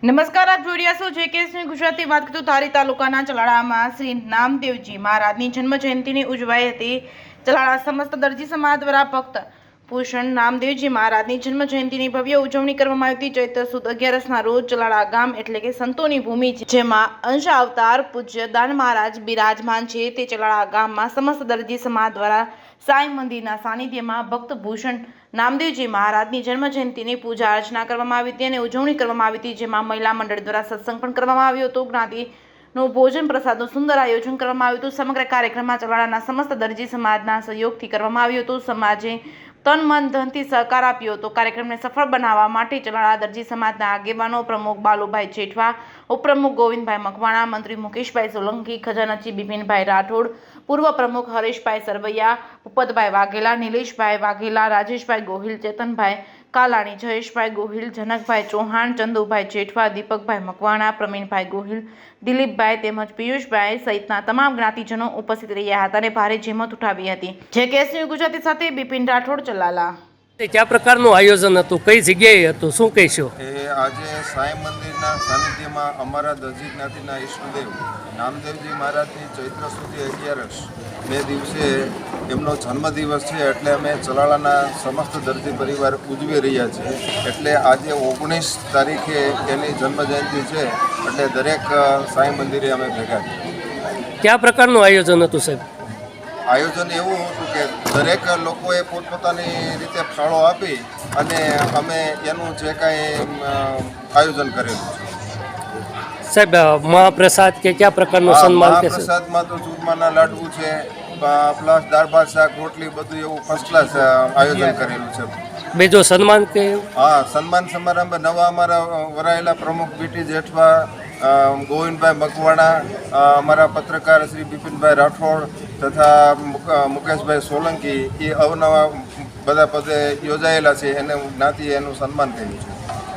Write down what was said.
નમસ્કાર, આપ જોઈ રહ્યા છો જેકેએસની ગુજરાતી વાત કરીએ તો ધારી તાલુકાના ચલાળામાં શ્રી નામદેવજી મહારાજની જન્મ જયંતિની ઉજવાઈ હતી। ચલાળા સમસ્ત દરજી સમાજ દ્વારા ભક્ત ભૂષણ નામદેવજી મહારાજની જન્મ જયંતિની ભવ્ય ઉજવણી કરવામાં આવી હતી। ચૈત્ર સુદ 11ના રોજ ચલાળા ગામ એટલે કે સંતોની ભૂમિ જેમાં અંશ અવતાર પૂજ્ય દાન મહારાજ બિરાજમાન છે તે ચલાળા ગામમાં સમસ્ત દરજી સમાજ દ્વારા સાંઈ મંદિરના સાનિધ્યમાં ભક્ત ભૂષણ નામદેવજી મહારાજની જન્મ જયંતિની પૂજા અર્ચના કરવામાં આવી હતી અને ઉજવણી કરવામાં આવી હતી, જેમાં મહિલા મંડળ દ્વારા સત્સંગ પણ કરવામાં આવ્યો હતો। જ્ઞાતિનું ભોજન પ્રસાદનું સુંદર આયોજન કરવામાં આવ્યું હતું। સમગ્ર કાર્યક્રમમાં ચલાળાના સમસ્ત દરજી સમાજના સહયોગથી કરવામાં આવ્યો હતો। સમાજે તન મન ધનથી સહકાર આપ્યો હતો। કાર્યક્રમને સફળ બનાવવા માટે ચલાળા દરજી સમાજના આગેવાનો પ્રમુખ બાલુભાઈ જેઠવા, ઉપપ્રમુખ ગોવિંદભાઈ મકવાણા, મંત્રી મુકેશભાઈ સોલંકી, ખજાનચી બિપિનભાઈ રાઠોડ, પૂર્વ પ્રમુખ હરેશભાઈ સરવૈયા, ભૂપતભાઈ વાઘેલા, નિલેશભાઈ વાઘેલા, રાજેશભાઈ ગોહિલ, ચેતનભાઈ કાલાણી, જયેશભાઈ ગોહિલ, જનકભાઈ ચૌહાણ, ચંદુભાઈ જેઠવા, દીપકભાઈ મકવાણા, પ્રવીણભાઈ ગોહિલ, દિલીપભાઈ તેમજ પિયુષભાઈ સહિતના તમામ જ્ઞાતિજનો ઉપસ્થિત રહ્યા હતા અને ભારે જહેમત ઉઠાવી હતી। જેકેએસની ગુજરાતી સાથે બિપિન રાઠોડ, ચલાલા। क्या प्रकार आयोजन હતું, કઈ જગ્યાએ હતું, શું કહેશો? આજે સાંઈ મંદિરના સાનિધ્યમાં અમારા દરજી જ્ઞાતિના ઈષ્ટદેવ નામદેવજી મહારાજની ચૈત્ર સુધી 11 દિવસે એમનો જન્મદિવસ છે, એટલે અમે ચલાળાના સમસ્ત દરજી પરિવાર ઉજવી રહ્યા છીએ। એટલે આજે 19 તારીખે એની જન્મજયંતિ છે, એટલે દરેક સાંઈ મંદિરે અમે ભેગા છીએ। કયા પ્રકારનું આયોજન હતું સાહેબ? આયોજન એવું હતું કે દરેક લોકોએ પોતપોતાની રીતે ફાળો આપી અને અમે એનું જે કાંઈ આયોજન કરેલું છે। સાહેબ મહાપ્રસાદ કે કયા પ્રકારનું સન્માન? મહાપ્રસાદમાં તો ચૂરમાના લાડુ છે, પ્લસ દાળ ભાત શાક રોટલી બધું એવું ફર્સ્ટ ક્લાસ આયોજન કરેલું છે। બીજો સન્માન કે? હા, સન્માન સમારંભ નવા અમારા વરાયેલા પ્રમુખ બીટી જેઠવા, ગોવિંદભાઈ મકવાણા, અમારા પત્રકાર શ્રી બિપિનભાઈ રાઠોડ તથા મુકેશભાઈ સોલંકી, એ અવનવા બધા પદે યોજાયેલા છે, એને જ્ઞાતિએ એનું સન્માન કર્યું છે।